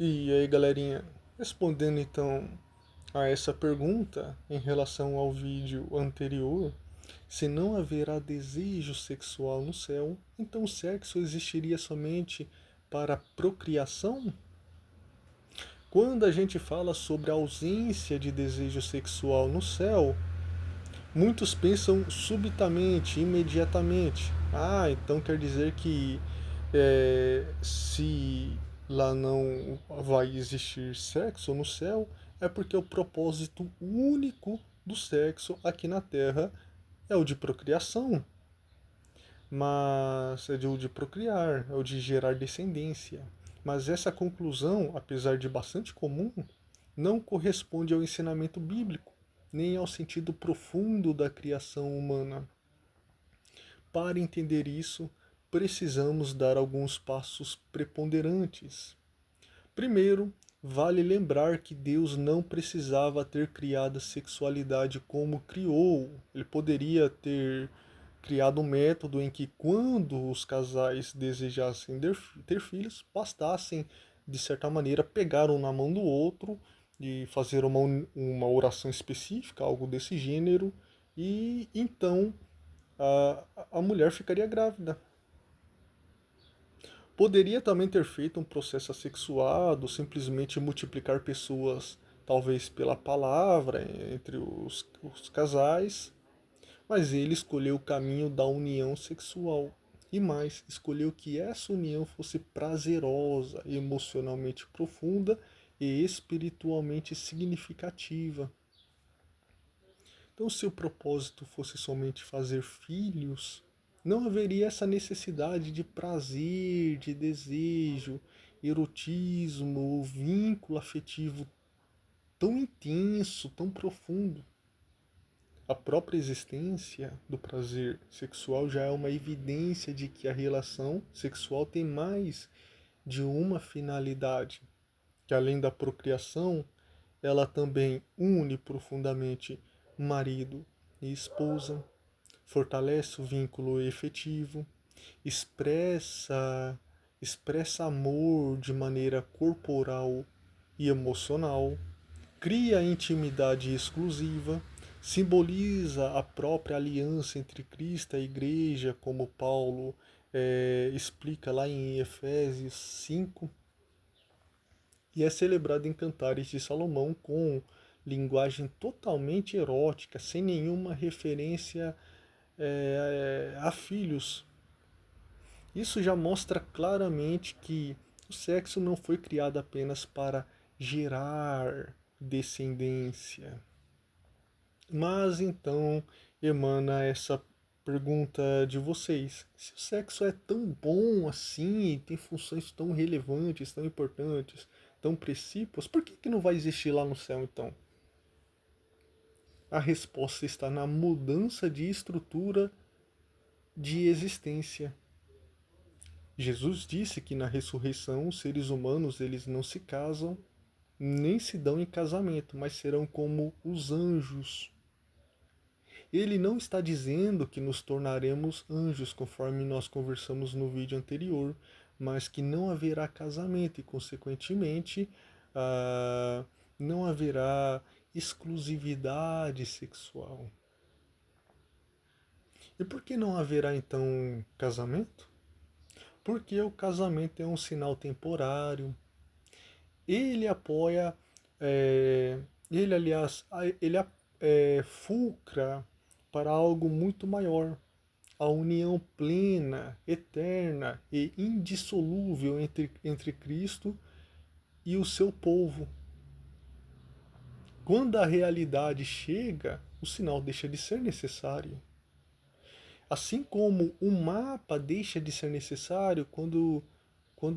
E aí, galerinha, respondendo então a essa pergunta em relação ao vídeo anterior, se não haverá desejo sexual no céu, então o sexo existiria somente para procriação? Quando a gente fala sobre a ausência de desejo sexual no céu, muitos pensam subitamente, imediatamente. Ah, então quer dizer que se lá não vai existir sexo no céu, é porque o propósito único do sexo aqui na Terra é o de procriação. Mas é o de procriar, é o de gerar descendência. Mas essa conclusão, apesar de bastante comum, não corresponde ao ensinamento bíblico, nem ao sentido profundo da criação humana. Para entender isso, precisamos dar alguns passos preponderantes. Primeiro, vale lembrar que Deus não precisava ter criado a sexualidade como criou. Ele poderia ter criado um método em que, quando os casais desejassem ter filhos, bastassem, de certa maneira, pegar um na mão do outro e fazer uma oração específica, algo desse gênero, e então a mulher ficaria grávida. Poderia também ter feito um processo assexuado, simplesmente multiplicar pessoas, talvez pela palavra, entre os casais, mas ele escolheu o caminho da união sexual. E mais, escolheu que essa união fosse prazerosa, emocionalmente profunda e espiritualmente significativa. Então, se o propósito fosse somente fazer filhos, não haveria essa necessidade de prazer, de desejo, erotismo, vínculo afetivo tão intenso, tão profundo. A própria existência do prazer sexual já é uma evidência de que a relação sexual tem mais de uma finalidade, que além da procriação, ela também une profundamente marido e esposa, fortalece o vínculo efetivo, expressa expressa amor de maneira corporal e emocional, cria intimidade exclusiva, simboliza a própria aliança entre Cristo e a Igreja, como Paulo explica lá em Efésios 5, e é celebrado em Cantares de Salomão com linguagem totalmente erótica, sem nenhuma referência a filhos. Isso já mostra claramente que o sexo não foi criado apenas para gerar descendência. Mas então emana essa pergunta de vocês: se o sexo é tão bom assim, tem funções tão relevantes, tão importantes, tão precípuas, por que não vai existir lá no céu então? A resposta está na mudança de estrutura de existência. Jesus disse que na ressurreição os seres humanos eles não se casam nem se dão em casamento, mas serão como os anjos. Ele não está dizendo que nos tornaremos anjos, conforme nós conversamos no vídeo anterior, mas que não haverá casamento e, consequentemente, não haverá exclusividade sexual. E por que não haverá então casamento? Porque o casamento é um sinal temporário. Ele apoia, é, ele aliás, ele fulcra para algo muito maior, a união plena, eterna e indissolúvel entre Cristo e o seu povo. Quando a realidade chega, o sinal deixa de ser necessário. Assim como o mapa deixa de ser necessário quando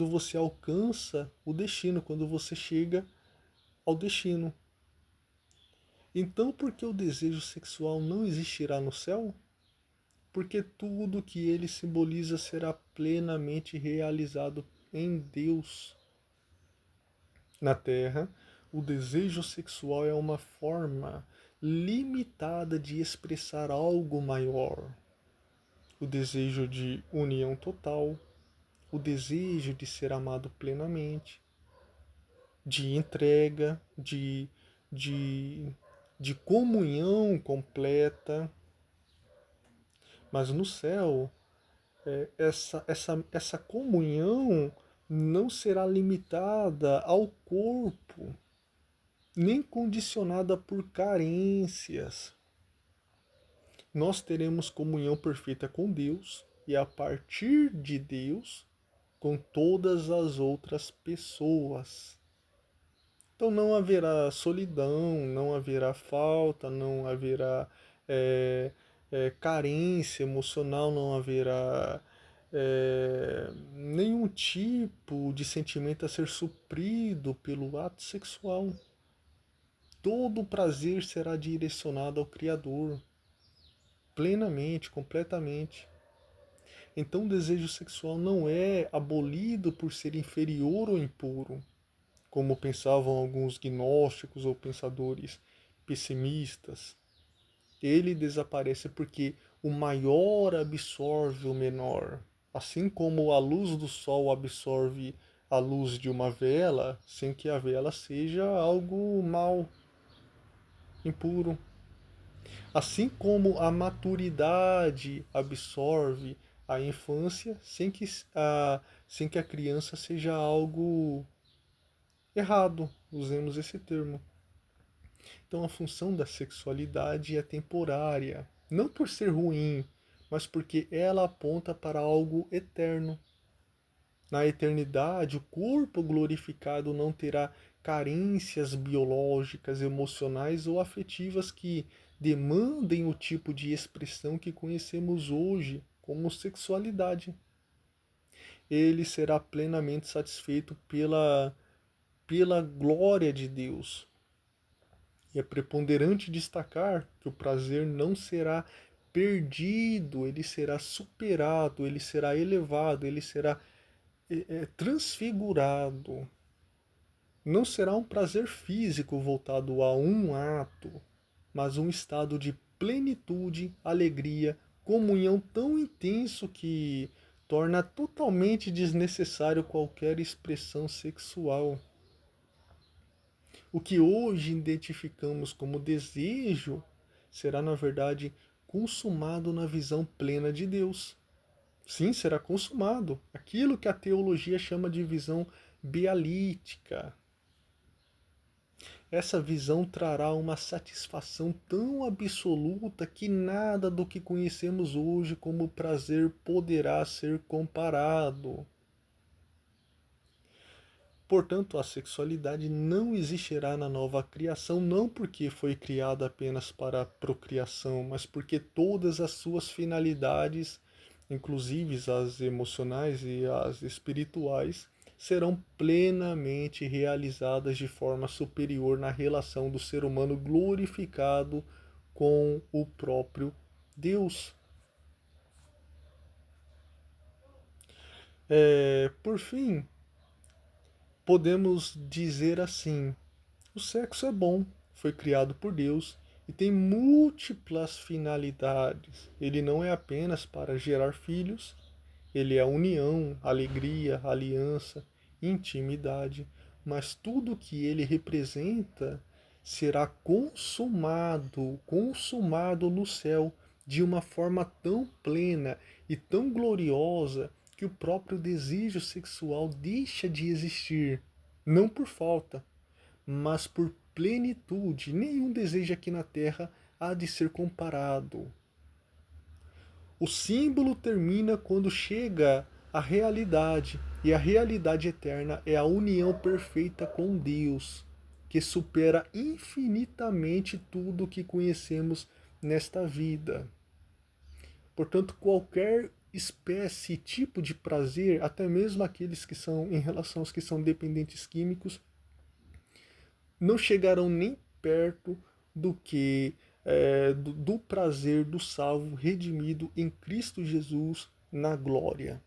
você alcança o destino, quando você chega ao destino. Então, por que o desejo sexual não existirá no céu? Porque tudo que ele simboliza será plenamente realizado em Deus. Na Terra, o desejo sexual é uma forma limitada de expressar algo maior. O desejo de união total, o desejo de ser amado plenamente. de entrega, de, de comunhão completa. Mas no céu, essa comunhão não será limitada ao corpo, nem condicionada por carências. Nós teremos comunhão perfeita com Deus e a partir de Deus com todas as outras pessoas. Então não haverá solidão, não haverá falta, não haverá é, carência emocional, não haverá nenhum tipo de sentimento a ser suprido pelo ato sexual. Todo o prazer será direcionado ao Criador, plenamente, completamente. Então o desejo sexual não é abolido por ser inferior ou impuro, como pensavam alguns gnósticos ou pensadores pessimistas. Ele desaparece porque o maior absorve o menor. Assim como a luz do sol absorve a luz de uma vela, sem que a vela seja algo mal, impuro. Assim como a maturidade absorve a infância sem que a criança seja algo errado, usemos esse termo. Então a função da sexualidade é temporária, não por ser ruim, mas porque ela aponta para algo eterno. Na eternidade, o corpo glorificado não terá carências biológicas, emocionais ou afetivas que demandem o tipo de expressão que conhecemos hoje como sexualidade. Ele será plenamente satisfeito pela glória de Deus. E é preponderante destacar que o prazer não será perdido, ele será superado, ele será elevado, ele será transfigurado. Não será um prazer físico voltado a um ato, mas um estado de plenitude, alegria, comunhão tão intenso que torna totalmente desnecessário qualquer expressão sexual. O que hoje identificamos como desejo será, na verdade, consumado na visão plena de Deus. Sim, será consumado. Aquilo que a teologia chama de visão bealítica. Essa visão trará uma satisfação tão absoluta que nada do que conhecemos hoje como prazer poderá ser comparado. Portanto, a sexualidade não existirá na nova criação, não porque foi criada apenas para a procriação, mas porque todas as suas finalidades, inclusive as emocionais e as espirituais, serão plenamente realizadas de forma superior na relação do ser humano glorificado com o próprio Deus. Por fim, podemos dizer assim: o sexo é bom, foi criado por Deus e tem múltiplas finalidades. Ele não é apenas para gerar filhos, ele é união, alegria, aliança, intimidade, mas tudo que ele representa será consumado no céu de uma forma tão plena e tão gloriosa que o próprio desejo sexual deixa de existir, não por falta, mas por plenitude. Nenhum desejo aqui na terra há de ser comparado. O símbolo termina quando chega a realidade, e a realidade eterna é a união perfeita com Deus, que supera infinitamente tudo o que conhecemos nesta vida. Portanto, qualquer espécie e tipo de prazer, até mesmo aqueles que são em relação aos que são dependentes químicos, não chegarão nem perto do que do prazer do salvo redimido em Cristo Jesus na glória.